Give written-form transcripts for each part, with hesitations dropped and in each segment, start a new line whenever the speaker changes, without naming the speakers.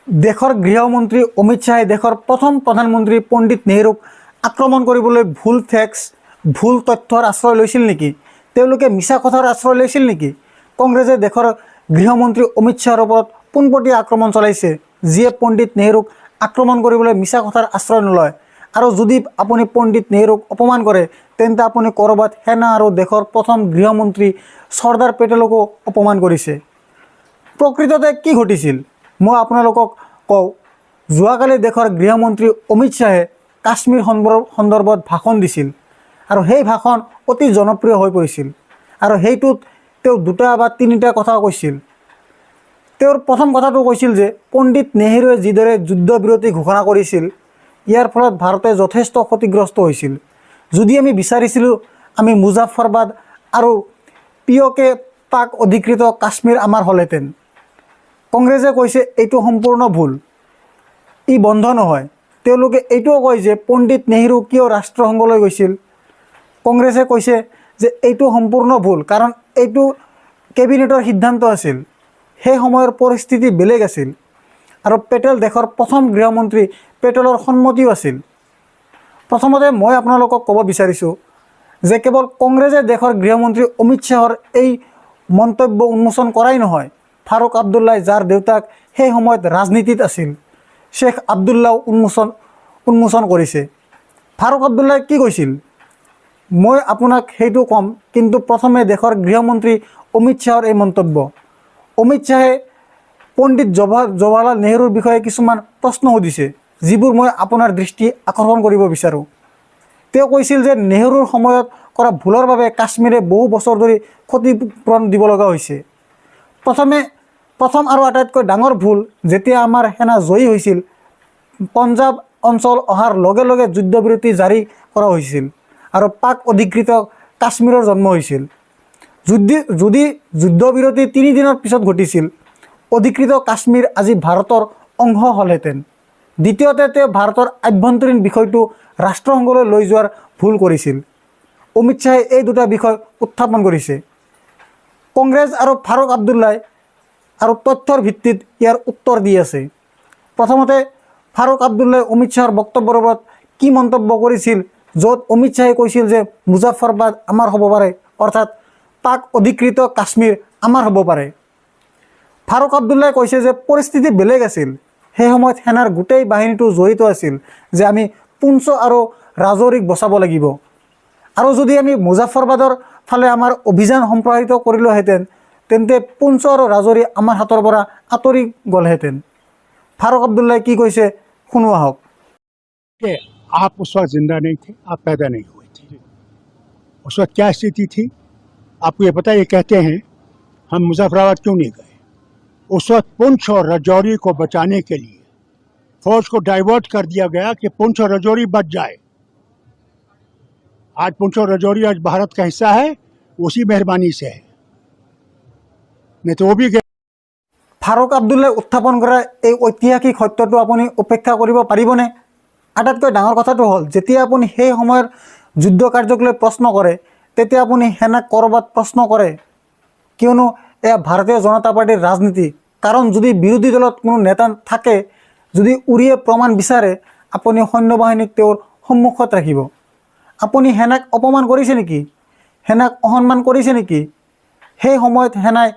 দেশৰ গৃহমন্ত্ৰী অমিত শ্বাহে দেশৰ প্ৰথম প্ৰধানমন্ত্ৰী পণ্ডিত নেহৰুক আক্ৰমণ কৰিবলৈ ভুল ফেক্স ভুল তথ্যৰ আশ্ৰয় লৈছিল নেকি? তেওঁলোকে মিছা কথাৰ আশ্ৰয় লৈছিল নেকি? কংগ্ৰেছে দেশৰ গৃহমন্ত্ৰী অমিত শ্বাহৰ ওপৰত পোনপটীয়া আক্ৰমণ চলাইছে, যিয়ে পণ্ডিত নেহৰুক আক্ৰমণ কৰিবলৈ মিছা কথাৰ আশ্ৰয় নলয়। আৰু যদি আপুনি পণ্ডিত নেহৰুক অপমান কৰে তেন্তে আপুনি ক'ৰবাত সেনা আৰু দেশৰ প্ৰথম গৃহমন্ত্ৰী চৰ্দাৰ পেটেলকো অপমান কৰিছে। প্ৰকৃততে কি ঘটিছিল মই আপোনালোকক কওঁ। যোৱাকালি দেশৰ গৃহমন্ত্ৰী অমিত শ্বাহে কাশ্মীৰ সন্দৰ্ভত ভাষণ দিছিল আৰু সেই ভাষণ অতি জনপ্ৰিয় হৈ পৰিছিল। আৰু সেইটোত তেওঁ দুটা বা তিনিটা কথা কৈছিল। তেওঁৰ প্ৰথম কথাটো কৈছিল যে পণ্ডিত নেহৰুৱে যিদৰে যুদ্ধবিৰতি ঘোষণা কৰিছিল ইয়াৰ ফলত ভাৰতে যথেষ্ট ক্ষতিগ্ৰস্ত হৈছিল। যদি আমি বিচাৰিছিলোঁ আমি মুজাফৰবাদ আৰু পিঅ'কে পাক অধিকৃত কাশ্মীৰ আমাৰ হ'লহেঁতেন। কংগ্ৰেছে কৈছে এইটো সম্পূৰ্ণ ভুল, ই বন্ধ নহয়। তেওঁলোকে এইটোও কয় যে পণ্ডিত নেহৰু কিয় ৰাষ্ট্ৰসংঘলৈ গৈছিল। কংগ্ৰেছে কৈছে যে এইটো সম্পূৰ্ণ ভুল, কাৰণ এইটো কেবিনেটৰ সিদ্ধান্ত আছিল। সেই সময়ৰ পৰিস্থিতি বেলেগ আছিল আৰু পেটেল দেশৰ প্ৰথম গৃহমন্ত্ৰী, পেটেলৰ সন্মতিও আছিল। প্ৰথমতে মই আপোনালোকক ক'ব বিচাৰিছোঁ যে কেৱল কংগ্ৰেছে দেশৰ গৃহমন্ত্ৰী অমিত শ্বাহৰ এই মন্তব্য উন্মোচন কৰাই নহয়, ফাৰুক আব্দুল্লাই, যাৰ দেউতাক সেই সময়ত ৰাজনীতিত আছিল, শ্বেখ আব্দুল্লাও উন্মোচন কৰিছে। ফাৰুক আব্দুল্লাই কি কৈছিল মই আপোনাক সেইটো ক'ম, কিন্তু প্ৰথমে দেশৰ গৃহমন্ত্ৰী অমিত শ্বাহৰ এই মন্তব্য। অমিত শ্বাহে পণ্ডিত জৱাহৰলাল নেহৰুৰ বিষয়ে কিছুমান প্ৰশ্ন সুধিছে, যিবোৰ মই আপোনাৰ দৃষ্টি আকৰ্ষণ কৰিব বিচাৰোঁ। তেওঁ কৈছিল যে নেহৰুৰ সময়ত কৰা ভুলৰ বাবে কাশ্মীৰে বহু বছৰ ধৰি ক্ষতিপূৰণ দিব লগা হৈছে। প্ৰথম আৰু আটাইতকৈ ডাঙৰ ভুল, যেতিয়া আমাৰ সেনা জয়ী হৈছিল, পঞ্জাৱ অঞ্চল অহাৰ লগে লগে যুদ্ধবিৰতি জাৰি কৰা হৈছিল আৰু পাক অধিকৃত কাশ্মীৰৰ জন্ম হৈছিল। যদি যুদ্ধবিৰতি 3 দিনৰ পিছত ঘটিছিল, অধিকৃত কাশ্মীৰ আজি ভাৰতৰ অংশ হ'লহেঁতেন। দ্বিতীয়তে তেওঁ ভাৰতৰ আভ্যন্তৰীণ বিষয়টো ৰাষ্ট্ৰসংঘলৈ লৈ যোৱাৰ ভুল কৰিছিল। অমিত শ্বাহে এই দুটা বিষয় উত্থাপন কৰিছে। কংগ্ৰেছ আৰু ফাৰুক আব্দুল্লাই আৰু তথ্যৰ ভিত্তিত ইয়াৰ উত্তৰ দি আছে। প্ৰথমতে ফাৰুক আব্দুল্লাই অমিত শ্বাহৰ বক্তব্যৰ ওপৰত কি মন্তব্য কৰিছিল, য'ত অমিত শ্বাহে কৈছিল যে মুজাফৰবাদ আমাৰ হ'ব পাৰে, অৰ্থাৎ পাক অধিকৃত কাশ্মীৰ আমাৰ হ'ব পাৰে। ফাৰুক আব্দুল্লাই কৈছে যে পৰিস্থিতি বেলেগ আছিল। সেই সময়ত সেনাৰ গোটেই বাহিনীটো জড়িত আছিল যে আমি পুঞ্চ আৰু ৰাজৌৰীক বচাব লাগিব, আৰু যদি আমি মুজাফৰবাদৰ ফালে আমাৰ অভিযান সম্প্ৰসাৰিত কৰিলোহেঁতেন তেন্তে পুঞ্চ আৰু ৰাজৌৰী আমাৰ হাতৰ পৰা আঁতৰি গ'লহেঁতেন। ফাৰুক আব্দুল্লাই কি কৈছে শুনো আহক।
आप उस वक्त जिंदा नहीं थे, आप पैदा नहीं हुए थे। उस वक्त क्या स्थिति थी आपको ये पता है? ये कहते हैं हम मुजफ्फराबाद क्यों नहीं गए। उस वक्त पुंछ और राजौरी को बचाने के लिए फौज को डाइवर्ट कर दिया गया कि पुंछ और राजौरी बच जाए। आज पुंछ और राजौरी आज भारत का हिस्सा है, उसी मेहरबानी से है, नहीं तो वो भी गए।
ফাৰুক আব্দুল্লাই উত্থাপন কৰা এই ঐতিহাসিক সত্যটো আপুনি উপেক্ষা কৰিব পাৰিবনে? আটাইতকৈ ডাঙৰ কথাটো হ'ল, যেতিয়া আপুনি সেই সময়ৰ যুদ্ধ কাৰ্যক লৈ প্ৰশ্ন কৰে তেতিয়া আপুনি সেনাক ক'ৰবাত প্ৰশ্ন কৰে, কিয়নো এয়া ভাৰতীয় জনতা পাৰ্টীৰ ৰাজনীতি। কাৰণ যদি বিৰোধী দলত কোনো নেতা থাকে, যদি উৰিয়ে প্ৰমাণ বিচাৰে, আপুনি সৈন্যবাহিনীক তেওঁৰ সন্মুখত ৰাখিব। আপুনি সেনাক অপমান কৰিছে নেকি? সেনাক অসন্মান কৰিছে নেকি? সেই সময়ত সেনাই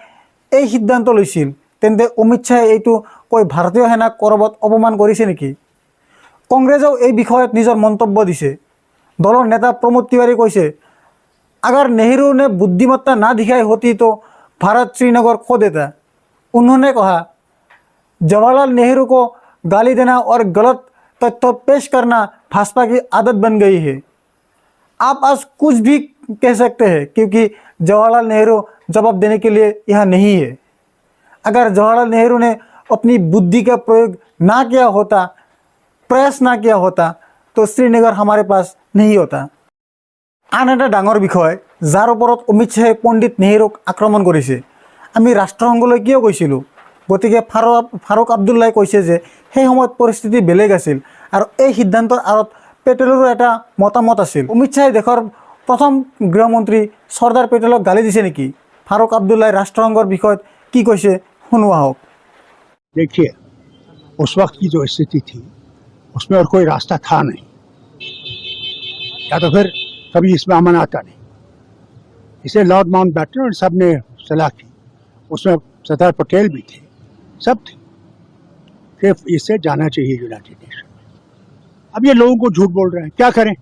এই সিদ্ধান্ত লৈছিল, তেন্তে অমিত শ্বাহে এইটো কৈ ভাৰতীয় সেনাক ক'ৰবাত অপমান কৰিছে নেকি? কংগ্ৰেছেও এই বিষয়ত নিজৰ মন্তব্য দিছে। দলৰ নেতা প্ৰমোদ তিৱাৰী কৈছে, अगर नेहरू ने बुद्धिमत्ता ना दिखाई होती तो भारत श्रीनगर खो देता। उन्होंने कहा जवाहरलाल नेहरू को गाली देना और गलत तथ्य पेश करना भाजपा की आदत बन गई है। आप आज कुछ भी कह सकते हैं क्योंकि जवाहरलाल नेहरू जवाब देने के लिए यहाँ नहीं है। अगर जवाहरलाल नेहरू ने अपनी बुद्धि का प्रयोग ना किया होता, प्रयास ना किया होता, तो श्रीनगर हमारे पास नहीं होता। आन এটা ডাঙৰ বিষয় যাৰ ওপৰত অমিত শ্বাহে পণ্ডিত নেহৰুক আক্ৰমণ কৰিছে, আমি ৰাষ্ট্ৰসংঘলৈ কিয় গৈছিলোঁ। গতিকে ফাৰুক আব্দুল্লাই কৈছে যে সেই সময়ত পৰিস্থিতি বেলেগ আছিল আৰু এই সিদ্ধান্তৰ আঁৰত পেটেলৰো এটা মতামত আছিল। অমিত শ্বাহে দেশৰ প্ৰথম গৃহমন্ত্ৰী চৰ্দাৰ পেটেলক গালি দিছে নেকি? ফাৰুক আব্দুল্লাই ৰাষ্ট্ৰসংঘৰ বিষয়ত কি কৈছে শুনো আহক।
देखिए, उस वक्त की जो स्थिति थी उसमें और कोई रास्ता था नहीं, या तो फिर कभी इसमें अमन आता नहीं। इसे लॉर्ड माउंटबेटन और सब ने सलाह की, उसमें सरदार पटेल भी थे, सब थे कि इससे जाना चाहिए यूनाइटेड नेशन में। अब ये लोगों को झूठ बोल रहे हैं, क्या करें?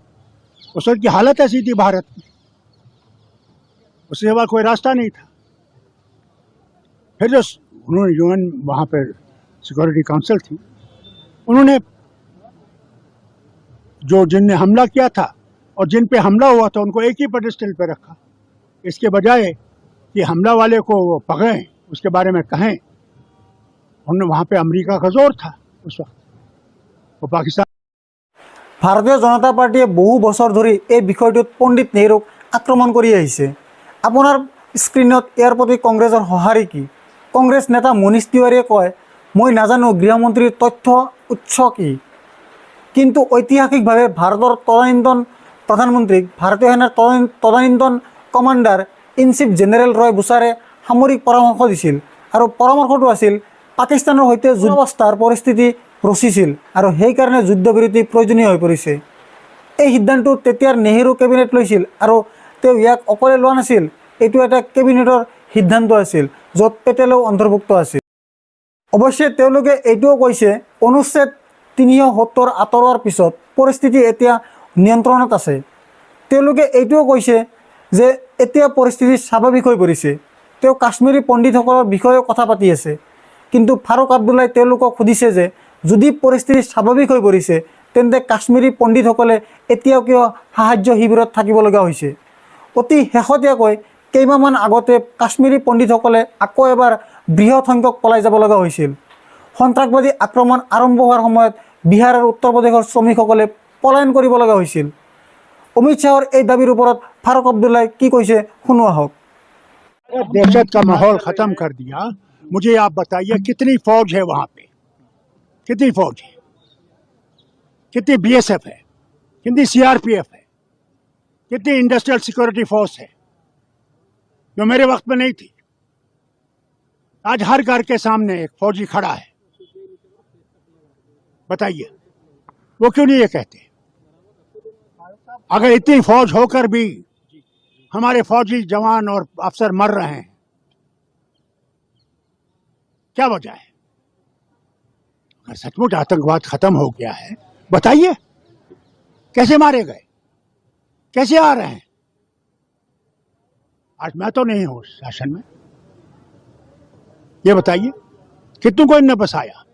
उस वक्त की हालत ऐसी थी भारत में, उसके सिवा कोई रास्ता नहीं था। फिर जो उन्होंने यूएन वहाँ पर सिक्योरिटी काउंसिल थी, उन्होंने जो जिनने हमला किया था और जिन पे हमला हुआ था उनको एक ही पेडेस्टल पे रखा, इसके बजाय कि हमला वाले को वो पकड़ें, उसके बारे में कहें। उन्होंने वहाँ पे अमेरिका का जोर था उस वक्त, वो पाकिस्तान।
ভাৰতীয় জনতা পাৰ্টীয়ে বহু বছৰ ধৰি এই বিষয়টোত পণ্ডিত নেহৰুক আক্ৰমণ কৰি আহিছে। আপোনাৰ স্ক্ৰীণত ইয়াৰ প্ৰতি কংগ্ৰেছৰ সঁহাৰি কি? কংগ্ৰেছ নেতা মনীষ তিৱাৰীয়ে কয়, মই নাজানো গৃহমন্ত্ৰীৰ তথ্য উৎস কি, কিন্তু ঐতিহাসিকভাৱে ভাৰতৰ তদানীন্তন প্ৰধানমন্ত্ৰীক ভাৰতীয় সেনাৰ তদানীন্তন কমাণ্ডাৰ ইন চিফ জেনেৰেল ৰয় বুছাৰে সামৰিক পৰামৰ্শ দিছিল, আৰু পৰামৰ্শটো আছিল পাকিস্তানৰ সৈতে যুদ্ধ অৱস্থাৰ পৰিস্থিতি ৰচিছিল আৰু সেইকাৰণে যুদ্ধবিৰতি প্ৰয়োজনীয় হৈ পৰিছে। এই সিদ্ধান্ত তেতিয়াৰ নেহৰু কেবিনেট লৈছিল, আৰু তেওঁ ইয়াক অকলে লোৱা নাছিল, এইটো এটা কেবিনেটৰ সিদ্ধান্ত আছিল য'ত পেটেলেও অন্তৰ্ভুক্ত আছিল। অৱশ্যে তেওঁলোকে এইটোও কৈছে, অনুচ্ছেদ 370 আঁতৰোৱাৰ পিছত পৰিস্থিতি এতিয়া নিয়ন্ত্ৰণত আছে। তেওঁলোকে এইটোও কৈছে যে এতিয়া পৰিস্থিতি স্বাভাৱিক হৈ পৰিছে। তেওঁ কাশ্মীৰী পণ্ডিতসকলৰ বিষয়েও কথা পাতি আছে, কিন্তু ফাৰুক আব্দুল্লাই তেওঁলোকক সুধিছে যে যদি পৰিস্থিতি স্বাভাৱিক হৈ পৰিছে তেন্তে কাশ্মীৰী পণ্ডিতসকলে এতিয়াও কিয় সাহায্য শিবিৰত থাকিব লগা হৈছে। অতি শেহতীয়াকৈ কেইমাহমান আগতে কাশ্মীৰী পণ্ডিতসকলে আকৌ এবাৰ বৃহৎ সংখ্যক পলাই যাব লগা হৈছিল। সন্ত্ৰাসবাদী আক্ৰমণ আৰম্ভ হোৱাৰ সময়ত বিহাৰ আৰু উত্তৰ প্ৰদেশৰ শ্ৰমিকসকলে পলায়ন কৰিব লগা হৈছিল। অমিত শ্বাহৰ এই দাবীৰ ওপৰত ফাৰুক আব্দুল্লাই কি কৈছে শুনো আহক।
दहशत का माहौल खत्म कर दिया। मुझे आप बताइए कितनी फौज है वहां पे, कितनी फौज है, कितनी बीएसएफ है, कितनी सीआरपीएफ है, कितनी इंडस्ट्रियल सिक्योरिटी फोर्स है जो मेरे वक्त में नहीं थी। आज हर घर के सामने एक फौजी खड़ा है। बताइए वो क्यों नहीं ये कहते? अगर इतनी फौज होकर भी हमारे फौजी जवान और अफसर मर रहे हैं, क्या वजह है? अगर सचमुच आतंकवाद खत्म हो गया है, बताइए कैसे मारे गए, कैसे आ रहे हैं? आज मैं तो नहीं हूं शासन में, ये बताइए कितनों को इनने बसाया?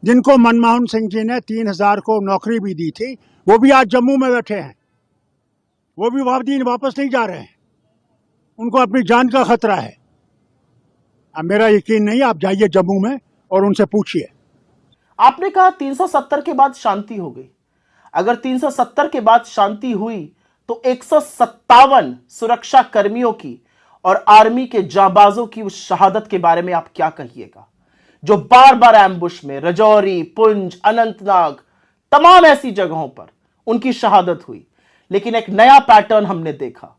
जिनको मनमोहन सिंह जी ने 3000 को नौकरी भी दी थी, वो भी आज जम्मू में बैठे हैं, वो भी वापस नहीं जा रहे हैं, उनको अपनी जान का खतरा है। अब मेरा यकीन नहीं, आप जाइए जम्मू में और उनसे पूछिए।
आपने कहा 370 के बाद शांति हो गई। अगर 370 के बाद शांति हुई तो 157 सुरक्षा कर्मियों की और आर्मी के जाबाजों की उस शहादत के बारे में आप क्या कहिएगा, जो बार बार एम्बुश में रजौरी, पुंछ, अनंतनाग, तमाम ऐसी जगहों पर उनकी शहादत हुई। लेकिन एक नया पैटर्न हमने देखा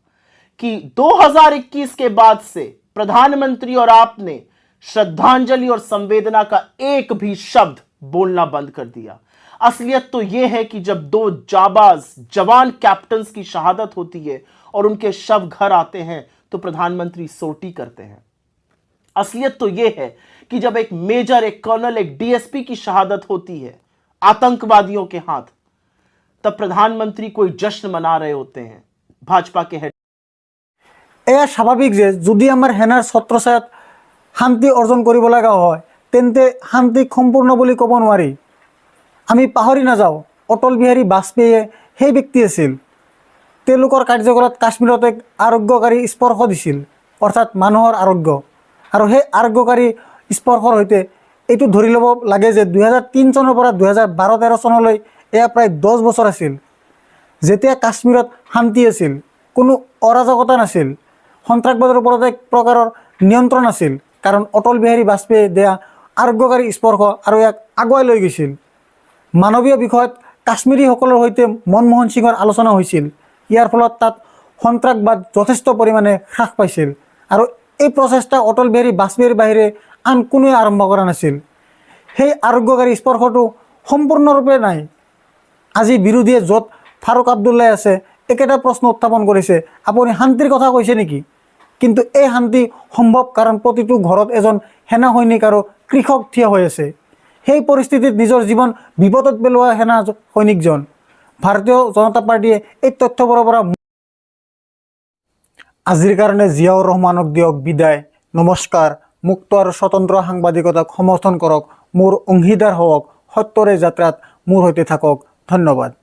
कि 2021 के बाद से प्रधानमंत्री और आपने श्रद्धांजलि और संवेदना का एक भी शब्द बोलना बंद कर दिया। असलियत तो यह है कि जब दो जाबाज जवान कैप्टन्स की शहादत होती है और उनके शव घर आते हैं तो प्रधानमंत्री सोटी करते हैं। असलियत तो यह है कि जब एक मेजर, एक कर्नल, एक डीएसपी की शहादत होती है आतंकवादियों के हाथ, तब प्रधानमंत्री कोई जश्न मना रहे होते हैं। भाजपा के हेड
এয়া স্বাভাৱিক যে যদি আমাৰ সেনাৰ ছত্ৰছায়াত শান্তি অৰ্জন কৰিব লগা হয় তেন্তে শান্তি সম্পূৰ্ণ বুলি ক'ব নোৱাৰি। আমি পাহৰি নাযাওঁ অটল বিহাৰী বাজপেয়ীয়ে সেই ব্যক্তি আছিল। তেওঁলোকৰ কাৰ্যকালত কাশ্মীৰত এক আৰোগ্যকাৰী স্পৰ্শ দিছিল, অৰ্থাৎ মানুহৰ আৰোগ্য। আৰু সেই আৰোগ্যকাৰী স্পৰ্শৰ সৈতে এইটো ধৰি ল'ব লাগে যে 2003 চনৰ পৰা 2012-13 চনলৈ এয়া প্ৰায় 10 বছৰ আছিল, যেতিয়া কাশ্মীৰত শান্তি আছিল, কোনো অৰাজকতা নাছিল, সন্ত্ৰাসবাদৰ ওপৰত এক প্ৰকাৰৰ নিয়ন্ত্ৰণ আছিল, কাৰণ অটল বিহাৰী বাজপেয়ীয়ে দিয়া আৰোগ্যকাৰী স্পৰ্শ আৰু ইয়াক আগুৱাই লৈ গৈছিল। মানৱীয় বিষয়ত কাশ্মীৰীসকলৰ সৈতে মনমোহন সিঙৰ আলোচনা হৈছিল। ইয়াৰ ফলত তাত সন্ত্ৰাসবাদ যথেষ্ট পৰিমাণে হ্ৰাস পাইছিল, আৰু এই প্ৰচেষ্টা অটল বিহাৰী বাজপেয়ীৰ বাহিৰে আন কোনোৱে আৰম্ভ কৰা নাছিল। সেই আৰোগ্যকাৰী স্পৰ্শটো সম্পূৰ্ণৰূপে নাই। আজি বিৰোধীয়ে য'ত ফাৰুক আব্দুল্লাই আছে একেটা প্ৰশ্ন উত্থাপন কৰিছে, আপুনি শান্তিৰ কথা কৈছে নেকি? কিন্তু এই শান্তি সম্ভৱ কাৰণ প্ৰতিটো ঘৰত এজন সেনা সৈনিক আৰু কৃষক থিয় হৈ আছে। সেই পৰিস্থিতিত নিজৰ জীৱন বিপদত পেলোৱা সেনা সৈনিকজন। ভাৰতীয় জনতা পাৰ্টীয়ে এই তথ্যবোৰৰ পৰা আজিৰ কাৰণে জিয়াউৰ ৰহমানক দিয়ক বিদায়। নমস্কাৰ। মুক্ত আৰু স্বতন্ত্ৰ সাংবাদিকতাক সমৰ্থন কৰক, মোৰ অংশীদাৰ হওক, সত্যৰে যাত্ৰাত মোৰ সৈতে থাকক। ধন্যবাদ।